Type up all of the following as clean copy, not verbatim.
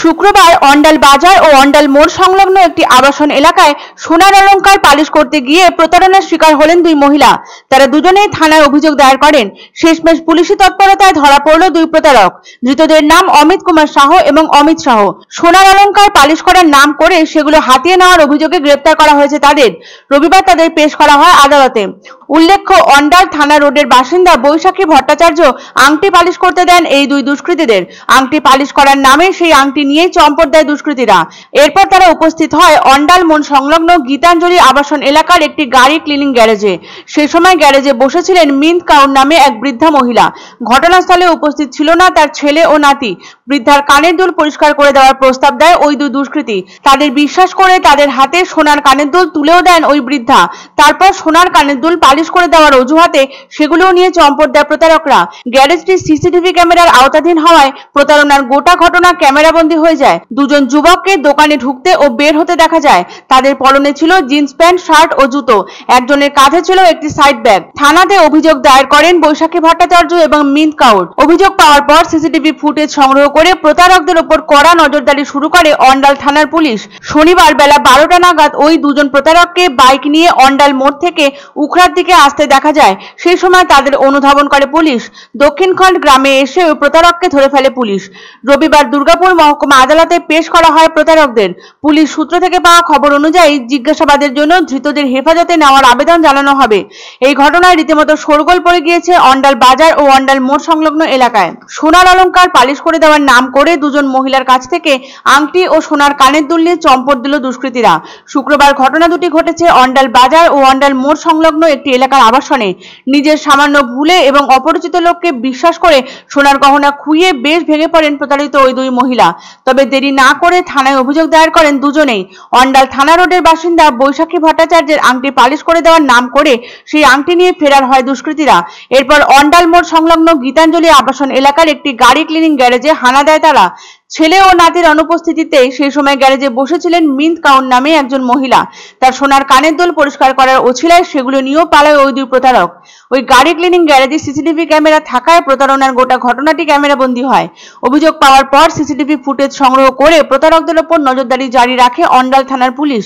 শুক্রবার অন্ডাল বাজার ও অন্ডাল মোড় সংলগ্ন একটি আবাসন এলাকায় সোনার অলংকার পালিশ করতে গিয়ে প্রতারণার শিকার হলেন দুই মহিলা। তারা দুজনেই থানায় অভিযোগ দায়ের করেন। শেষমেশ পুলিশি তৎপরতায় ধরা পড়ল দুই প্রতারক। ধৃতদের নাম অমিত কুমার সাহ এবং অমিত সাহ। সোনার অলংকার পালিশ করার নাম করে সেগুলো হাতিয়ে নেওয়ার অভিযোগে গ্রেপ্তার করা হয়েছে তাদের। রবিবার তাদের পেশ করা হয় আদালতে। উল্লেখ্য, অন্ডাল থানা রোডের বাসিন্দা বৈশাখী ভট্টাচার্য আংটি পালিশ করতে দেন এই দুই দুষ্কৃতীদের। আংটি পালিশ করার নামে সেই আংটি নিয়ে চম্পট দেয় দুষ্কৃতীরা। এরপর তারা উপস্থিত হয় অন্ডাল মোড় সংলগ্ন গীতাঞ্জলি আবাসন এলাকার একটি গাড়ি ক্লিনিং গ্যারেজে। সে সময় গ্যারেজে বসেছিলেন মিন্ট কাউর নামে এক বৃদ্ধা মহিলা। ঘটনাস্থলে উপস্থিত ছিল না তার ছেলে ও নাতি। বৃদ্ধার কানের দুল পরিষ্কার করে দেওয়ার প্রস্তাব দেয় ওই দুই দুষ্কৃতী। তাদের বিশ্বাস করে তাদের হাতে সোনার কানের দুল তুলেও দেন ওই বৃদ্ধা। তারপর সোনার কানের দুল পালিশ করে দেওয়ার অজুহাতে সেগুলোও নিয়ে চম্পট দেয় প্রতারকরা। গ্যারেজটি সিসিটিভি ক্যামেরার আওতাধীন হওয়ায় প্রতারণার গোটা ঘটনা ক্যামেরাবন্দী হয়ে যায়। দুজন যুবককে দোকানে ঢুকতে ও বের হতে দেখা যায়। তাদের পরনে ছিল জিন্স প্যান্ট, শার্ট ও জুতো। একজনের কাঁধে ছিল একটি সাইড ব্যাগ। থানাতে অভিযোগ দায়ের করেন বৈশাখী ভট্টাচার্য এবং মিন্ট কাউর। অভিযোগ পাওয়ার পর সিসিটিভি ফুটেজ সংগ্রহ করে প্রতারকদের উপর কড়া নজরদারি শুরু করে অন্ডাল থানার পুলিশ। শনিবার বেলা 12টা নাগাদ ওই দুজন প্রতারককে বাইক নিয়ে অন্ডাল মোড় থেকে উখড়ার দিকে আসতে দেখা যায়। সেই সময় তাদের অনুধাবন করে পুলিশ। দক্ষিণখণ্ড গ্রামে এসে ওই প্রতারককে ধরে ফেলে পুলিশ। রবিবার দুর্গাপুর মহকুমা আদালতে পেশ করা হয় প্রতারকদের। পুলিশ সূত্র থেকে পাওয়া খবর অনুযায়ী জিজ্ঞাসাবাদের জন্য ধৃতদের হেফাজতে নেওয়ার আবেদন জানানো হবে। এই ঘটনায় রীতিমতো শোরগোল পড়ে গিয়েছে অন্ডাল বাজার ও অন্ডাল মোড় সংলগ্ন এলাকায়। সোনার অলংকার পালিশ করে দেওয়ার নাম করে দুজন মহিলার কাছ থেকে আংটি ও সোনার কানের দুল নিয়ে চম্পট দিল দুষ্কৃতীরা। শুক্রবার ঘটনা দুটি ঘটেছে অন্ডাল বাজার ও অন্ডাল মোড় সংলগ্ন একটি এলাকার আবাসনে। নিজের সামান্য ভুলে এবং অপরিচিত লোককে বিশ্বাস করে সোনার গহনা খুইয়ে বেশ ভেঙে পড়েন প্রতারিত ওই দুই মহিলা। তবে দেরি না করে থানায় অভিযোগ দায়ের করেন দুজনেই। অন্ডাল থানা রোডের বাসিন্দা বৈশাখী ভট্টাচার্যের আংটি পালিশ করে দেওয়ার নাম করে সেই আংটি নিয়ে ফেরার হয় দুষ্কৃতীরা। এরপর অন্ডাল মোড় সংলগ্ন গীতাঞ্জলি আবাসন এলাকার একটি গাড়ি ক্লিনিং গ্যারেজে হানা দেয় তারা। ছেলে ও নাতির অনুপস্থিতিতে সেই সময় গ্যারেজে বসেছিলেন মিন্ট কাউর নামে একজন মহিলা। তার সোনার কানের দুল পরিষ্কার করার অছিলায় সেগুলো নিয়েও পালায় ওই দুই প্রতারক। ওই গাড়ি ক্লিনিং গ্যারেজে সিসিটিভি ক্যামেরা থাকায় প্রতারণার গোটা ঘটনাটি ক্যামেরাবন্দী হয়। অভিযোগ পাওয়ার পর সিসিটিভি ফুটেজ সংগ্রহ করে প্রতারকদের ওপর নজরদারি জারি রাখে অন্ডাল থানার পুলিশ।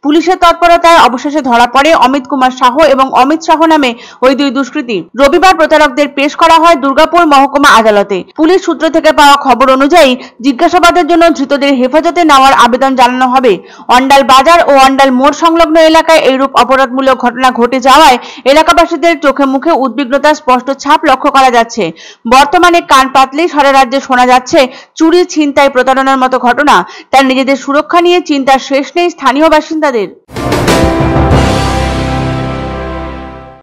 পুলিশের তৎপরতায় অবশেষে ধরা পড়ে অমিত কুমার সাহ এবং অমিত সাহ নামে ওই দুই দুষ্কৃতী। রবিবার প্রতারকদের পেশ করা হয় দুর্গাপুর মহকুমা আদালতে। পুলিশ সূত্র থেকে পাওয়া খবর অনুযায়ী জিজ্ঞাসাবাদের জন্য ধৃতদের হেফাজতে নেওয়ার আবেদন জানানো হবে। অন্ডাল বাজার ও অন্ডাল মোড় সংলগ্ন এলাকায় এইরূপ অপরাধমূলক ঘটনা ঘটে যাওয়ায় এলাকাবাসীদের চোখে মুখে উদ্বিগ্নতার স্পষ্ট ছাপ লক্ষ্য করা যাচ্ছে। বর্তমানে কান পাতলেই সারা রাজ্যে শোনা যাচ্ছে চুরি, ছিনতাই, প্রতারণার মতো ঘটনা। তার নিজেদের সুরক্ষা নিয়ে চিন্তার শেষ নেই স্থানীয় বাসিন্দাদের।